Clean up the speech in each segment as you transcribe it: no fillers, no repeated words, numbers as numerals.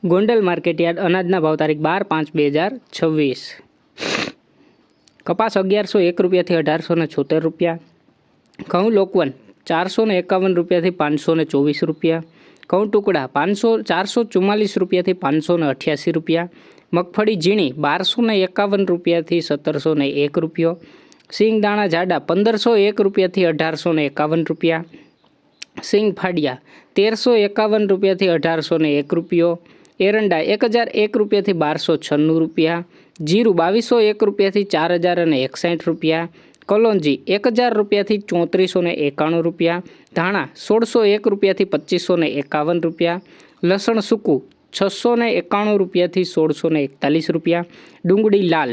Gondal market yard અનાજના ભાવ તારીખ 12/5/2026। કપાસ 1101 રૂપિયાથી 1876 રૂપિયા। ઘઉં લોકવન 451 રૂપિયાથી 524 રૂપિયા। ઘઉં ટુકડા 444 રૂપિયાથી 588 રૂપિયા। મગફળી ઝીણી 1251 રૂપિયાથી 1701 રૂપિયો। સિંગ દાણા જાડા 1501 રૂપિયાથી 1851 રૂપિયા। સિંગ ફાડિયા 1351 રૂપિયાથી 1801 રૂપિયો। એરંડા 1001 રૂપિયાથી 1296 રૂપિયા। જીરું 2201 રૂપિયાથી 4061 રૂપિયા। કલોંજી 1000 રૂપિયાથી 3491 રૂપિયા। ધાણા 1601 રૂપિયાથી 2551 રૂપિયા। લસણ સૂકું 691 રૂપિયાથી 1641 રૂપિયા। ડુંગળી લાલ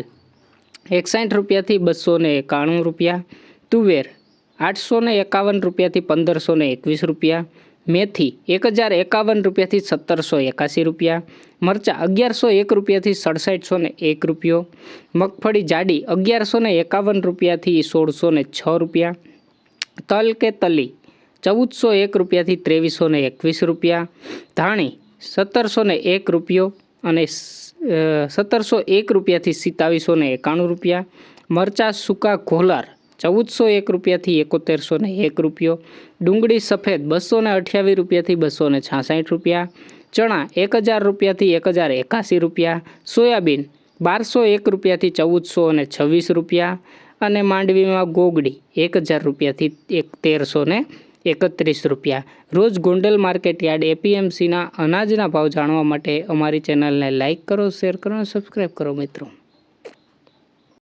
61 રૂપિયાથી 291 રૂપિયા। તુવેર 851 રૂપિયાથી 1521 રૂપિયા। મેથી 1051 રૂપિયાથી 1781 રૂપિયા। મરચાં 1101 રૂપિયાથી 6701 રૂપિયો। મગફળી જાડી 1151 રૂપિયાથી 1606 રૂપિયા। તલ કે તલી 1401 રૂપિયાથી 2321 રૂપિયા। ધાણી 1701 રૂપિયો અને 1701 રૂપિયાથી 2791 રૂપિયા। મરચાં સૂકા ઘોલાર 1401 રૂપિયાથી 7101 રૂપિયો। ડુંગળી સફેદ 228 રૂપિયાથી 266 રૂપિયા। ચણા 1000 રૂપિયાથી 1081 રૂપિયા। સોયાબીન 1201 રૂપિયાથી 1426 રૂપિયા અને માંડવીમાં ગોગડી 1000 રૂપિયાથી 1331 રૂપિયા। રોજ ગોંડલ માર્કેટયાર્ડ એપીએમસીના અનાજના ભાવ જાણવા માટે અમારી ચેનલને લાઇક કરો, શેર કરો અને સબસ્ક્રાઈબ કરો મિત્રો।